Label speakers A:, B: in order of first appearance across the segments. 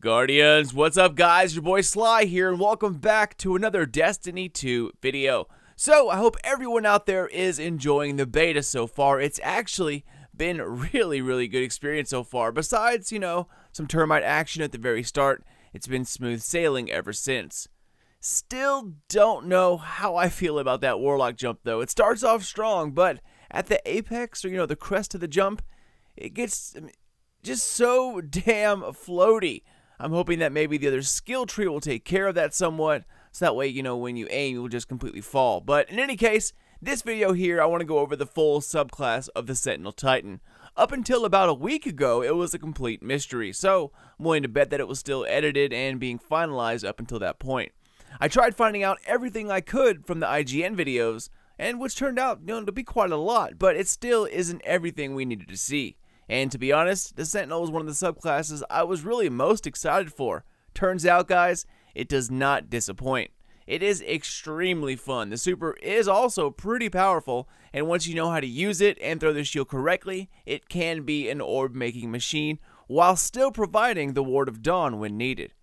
A: Guardians, what's up guys? Your boy Sly here and welcome back to another Destiny 2 video. So I hope everyone out there is enjoying the beta so far. It's actually been a really good experience so far. Besides, some termite action at the very start, it's been smooth sailing ever since. Still don't know how I feel about that Warlock jump though. It starts off strong, but at the apex or the crest of the jump, it gets just so damn floaty. I'm hoping that maybe the other skill tree will take care of that somewhat, so that way, when you aim, you will just completely fall. But in any case, this video here, I want to go over the full subclass of the Sentinel Titan. Up until about a week ago, it was a complete mystery, so I'm willing to bet that it was still edited and being finalized up until that point. I tried finding out everything I could from the IGN videos, and which turned out to be quite a lot, but it still isn't everything we needed to see. And to be honest, the Sentinel was one of the subclasses I was really most excited for. Turns out, guys, it does not disappoint. It is extremely fun. The super is also pretty powerful, and once you know how to use it and throw the shield correctly, it can be an orb-making machine while still providing the Ward of Dawn when needed.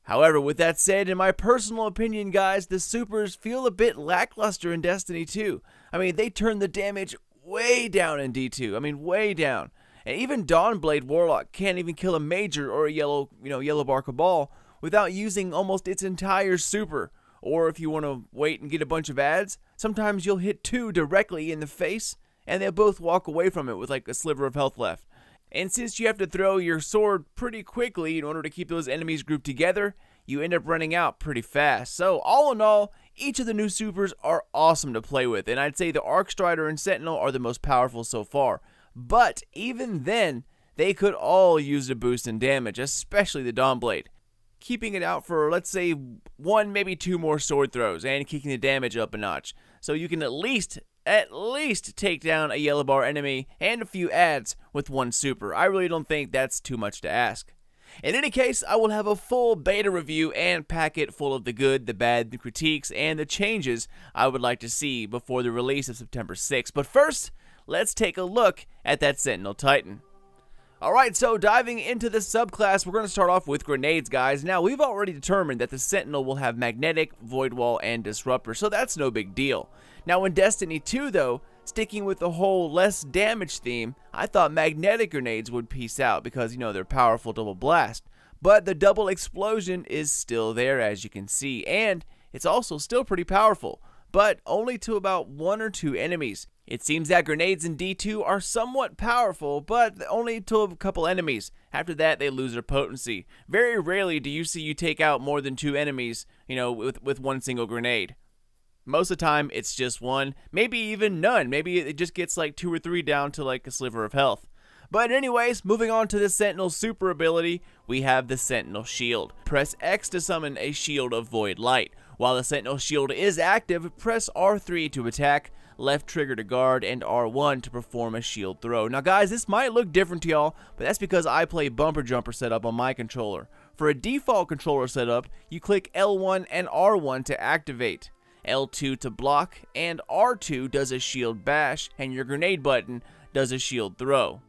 A: However, with that said, in my personal opinion, guys, the supers feel a bit lackluster in Destiny 2. I mean, they turn the damage way down in D2. I mean, way down. And even Dawnblade Warlock can't even kill a Major or a yellow bar Cabal without using almost its entire super. Or if you want to wait and get a bunch of ads, sometimes you'll hit two directly in the face, and they'll both walk away from it with like a sliver of health left. And since you have to throw your sword pretty quickly in order to keep those enemies grouped together, you end up running out pretty fast. So all in all, each of the new supers are awesome to play with, and I'd say the Arc Strider and Sentinel are the most powerful so far. But even then, they could all use a boost in damage, especially the Dawnblade. Keeping it out for, let's say, one, maybe two more sword throws and kicking the damage up a notch. So you can at least take down a yellow bar enemy and a few ads with one super. I really don't think that's too much to ask. In any case, I will have a full beta review and packet full of the good, the bad, the critiques, and the changes I would like to see before the release of September 6th. But first, let's take a look at that Sentinel Titan. Alright, so diving into the subclass, we're going to start off with grenades, guys. Now, we've already determined that the Sentinel will have Magnetic, Void Wall, and Disruptor, so that's no big deal. Now, in Destiny 2, though, sticking with the whole less damage theme, I thought Magnetic grenades would peace out because, they're powerful double blast. But the double explosion is still there, as you can see, and it's also still pretty powerful, but only to about one or two enemies. It seems that grenades in D2 are somewhat powerful, but only to a couple enemies. After that, they lose their potency. Very rarely do you see you take out more than two enemies, with one single grenade. Most of the time, it's just one, maybe even none. Maybe it just gets like two or three down to like a sliver of health. But anyways, moving on to the Sentinel super ability, we have the Sentinel Shield. Press X to summon a Shield of Void Light. While the Sentinel Shield is active, press R3 to attack, left trigger to guard, and R1 to perform a shield throw. Now guys, this might look different to y'all, but that's because I play bumper jumper setup on my controller. For a default controller setup, you click L1 and R1 to activate, L2 to block, and R2 does a shield bash, and your grenade button does a shield throw.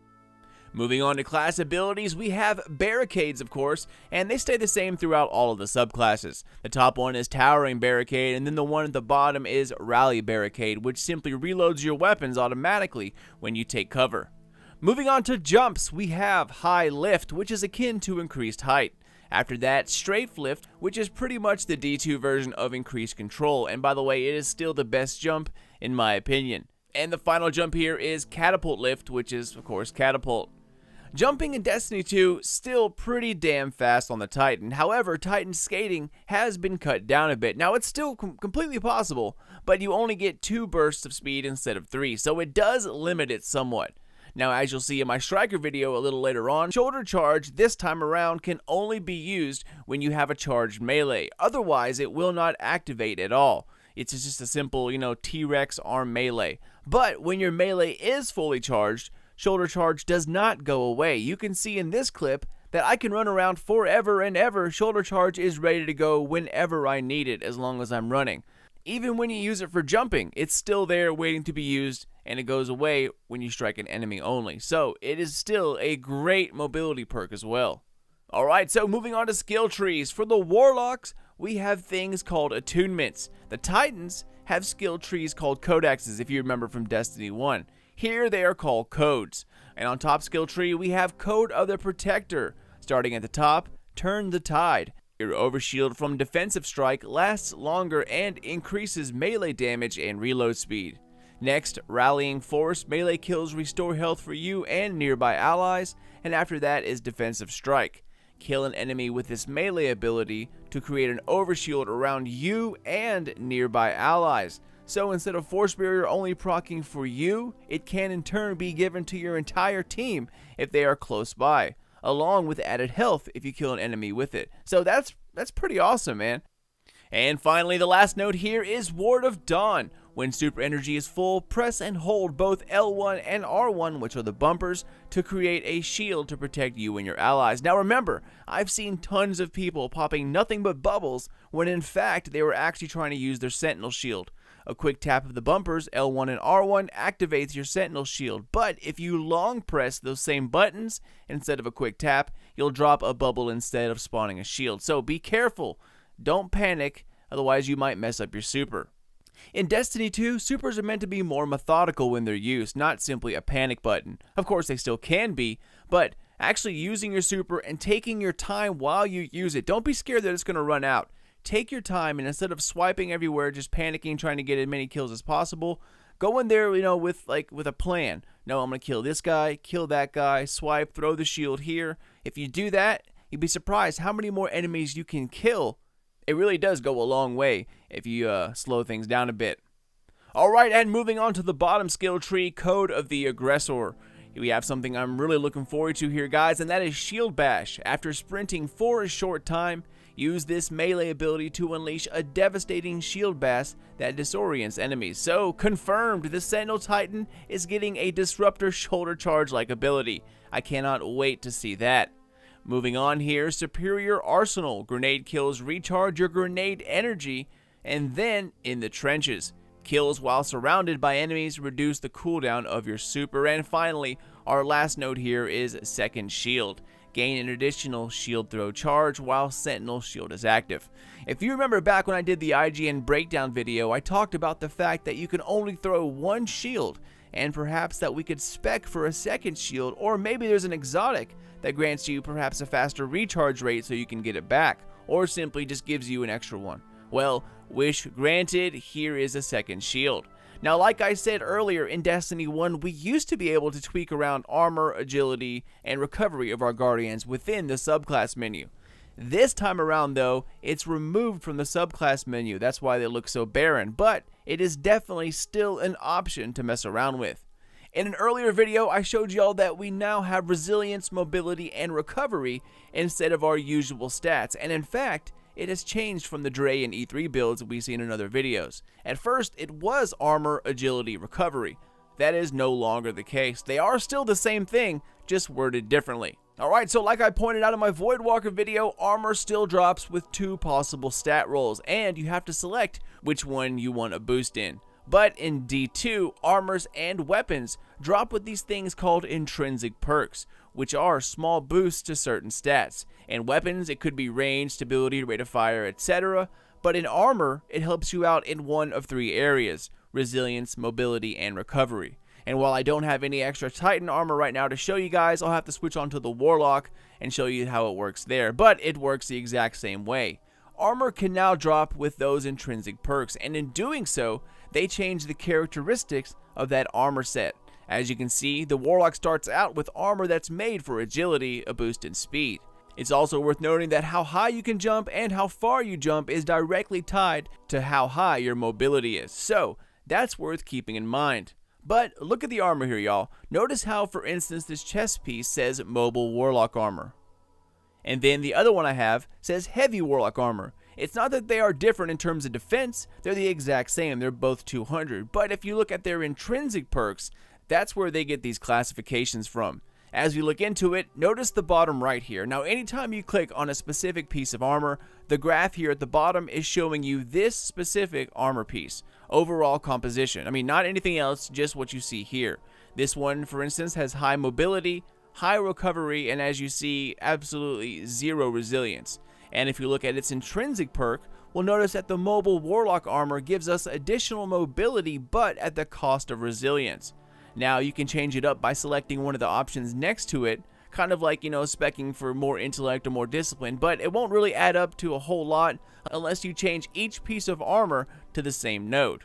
A: Moving on to class abilities, we have Barricades, of course, and they stay the same throughout all of the subclasses. The top one is Towering Barricade, and then the one at the bottom is Rally Barricade, which simply reloads your weapons automatically when you take cover. Moving on to jumps, we have High Lift, which is akin to increased height. After that, Strafe Lift, which is pretty much the D2 version of increased control, and by the way, it is still the best jump in my opinion. And the final jump here is Catapult Lift, which is, of course, Catapult. Jumping in Destiny 2 still pretty damn fast on the Titan. However, Titan skating has been cut down a bit. Now, it's still completely possible, but you only get 2 bursts of speed instead of 3, so it does limit it somewhat. Now, as you'll see in my Striker video a little later on, Shoulder Charge this time around can only be used when you have a charged melee. Otherwise, it will not activate at all. It's just a simple, T-Rex arm melee. But when your melee is fully charged, Shoulder Charge does not go away. You can see in this clip that I can run around forever and ever. Shoulder Charge is ready to go whenever I need it, as long as I'm running. Even when you use it for jumping, it's still there waiting to be used, and it goes away when you strike an enemy only. So it is still a great mobility perk as well. Alright, so moving on to skill trees. For the Warlocks, we have things called attunements. The Titans have skill trees called codexes, if you remember from Destiny 1. Here they are called codes. And on top skill tree, we have Code of the Protector. Starting at the top, Turn the Tide. Your overshield from defensive strike lasts longer and increases melee damage and reload speed. Next, Rallying Force. Melee kills restore health for you and nearby allies, and after that is Defensive Strike. Kill an enemy with this melee ability to create an overshield around you and nearby allies. So instead of Force Barrier only proccing for you, it can in turn be given to your entire team if they are close by, along with added health if you kill an enemy with it. So that's pretty awesome, man. And finally, the last note here is Ward of Dawn. When super energy is full, press and hold both L1 and R1, which are the bumpers, to create a shield to protect you and your allies. Now remember, I've seen tons of people popping nothing but bubbles when in fact they were actually trying to use their Sentinel shield. A quick tap of the bumpers, L1 and R1, activates your Sentinel shield, but if you long press those same buttons instead of a quick tap, you'll drop a bubble instead of spawning a shield. So be careful, don't panic, otherwise you might mess up your super. In Destiny 2, supers are meant to be more methodical when they're used, not simply a panic button. Of course they still can be, but actually using your super and taking your time while you use it. Don't be scared that it's going to run out. Take your time, and instead of swiping everywhere, just panicking, trying to get as many kills as possible, go in there, with a plan. No, I'm going to kill this guy, kill that guy, swipe, throw the shield here. If you do that, you'd be surprised how many more enemies you can kill. It really does go a long way if you slow things down a bit. Alright, and moving on to the bottom skill tree, Code of the Aggressor. We have something I'm really looking forward to here, guys, and that is Shield Bash. After sprinting for a short time, use this melee ability to unleash a devastating shield bash that disorients enemies. So, confirmed, the Sentinel Titan is getting a Disruptor shoulder charge-like ability. I cannot wait to see that. Moving on here, Superior Arsenal. Grenade kills recharge your grenade energy, and then in the trenches. Kills while surrounded by enemies reduce the cooldown of your super. And finally, our last note here is Second Shield. Gain an additional shield throw charge while Sentinel shield is active. If you remember back when I did the IGN breakdown video, I talked about the fact that you can only throw one shield, and perhaps that we could spec for a second shield, or maybe there's an exotic that grants you perhaps a faster recharge rate so you can get it back, or simply just gives you an extra one. Well, wish granted, here is a second shield. Now, like I said earlier, in Destiny 1, we used to be able to tweak around armor, agility, and recovery of our Guardians within the subclass menu. This time around, though, it's removed from the subclass menu. That's why they look so barren, but it is definitely still an option to mess around with. In an earlier video, I showed y'all that we now have resilience, mobility, and recovery instead of our usual stats, and in fact, it has changed from the Dre and E3 builds that we've seen in other videos. At first, it was armor, agility, recovery. That is no longer the case. They are still the same thing, just worded differently. Alright, so like I pointed out in my Voidwalker video, armor still drops with 2 possible stat rolls, and you have to select which one you want a boost in. But in D2, armors and weapons drop with these things called intrinsic perks, which are small boosts to certain stats. In weapons, it could be range, stability, rate of fire, etc. But in armor, it helps you out in one of 3 areas: resilience, mobility, and recovery. And while I don't have any extra Titan armor right now to show you guys, I'll have to switch on to the Warlock and show you how it works there. But it works the exact same way. Armor can now drop with those intrinsic perks, and in doing so, they change the characteristics of that armor set. As you can see, the Warlock starts out with armor that's made for agility, a boost in speed. It's also worth noting that how high you can jump and how far you jump is directly tied to how high your mobility is, so that's worth keeping in mind. But look at the armor here, y'all. Notice how, for instance, this chest piece says Mobile Warlock Armor. And then the other one I have says Heavy Warlock Armor. It's not that they are different in terms of defense, they're the exact same, they're both 200. But if you look at their intrinsic perks, that's where they get these classifications from. As we look into it, notice the bottom right here. Now, anytime you click on a specific piece of armor, the graph here at the bottom is showing you this specific armor piece. Overall composition. I mean, not anything else, just what you see here. This one, for instance, has high mobility, high recovery, and as you see, absolutely zero resilience. And if you look at its intrinsic perk, we'll notice that the mobile Warlock armor gives us additional mobility, but at the cost of resilience. Now you can change it up by selecting one of the options next to it, kind of like, speccing for more intellect or more discipline, but it won't really add up to a whole lot unless you change each piece of armor to the same node.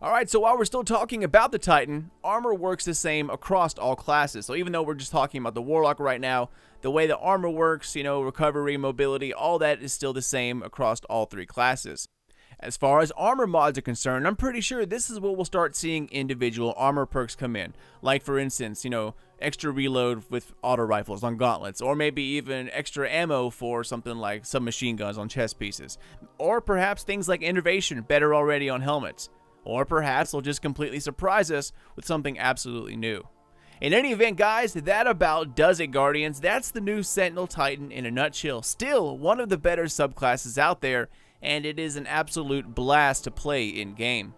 A: Alright, so while we're still talking about the Titan, armor works the same across all classes. So even though we're just talking about the Warlock right now, the way the armor works, recovery, mobility, all that is still the same across all three classes. As far as armor mods are concerned, I'm pretty sure this is where we'll start seeing individual armor perks come in. Like for instance, extra reload with auto rifles on gauntlets, or maybe even extra ammo for something like submachine guns on chest pieces. Or perhaps things like innervation, better already on helmets. Or perhaps they'll just completely surprise us with something absolutely new. In any event, guys, that about does it, Guardians. That's the new Sentinel Titan in a nutshell. Still one of the better subclasses out there, and it is an absolute blast to play in-game.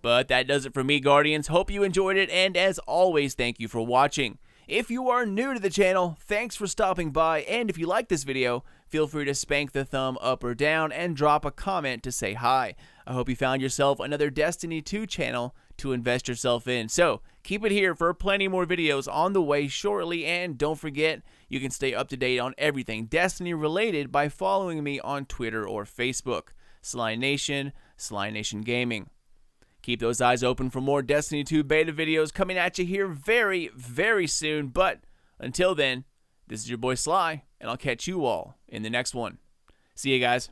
A: But that does it for me, Guardians. Hope you enjoyed it, and as always, thank you for watching. If you are new to the channel, thanks for stopping by, and if you like this video, feel free to spank the thumb up or down and drop a comment to say hi. I hope you found yourself another Destiny 2 channel to invest yourself in. So, keep it here for plenty more videos on the way shortly, and don't forget, you can stay up to date on everything Destiny related by following me on Twitter or Facebook. Sly Nation, Sly Nation Gaming. Keep those eyes open for more Destiny 2 beta videos coming at you here very, very soon. But until then, this is your boy Sly, and I'll catch you all in the next one. See you guys.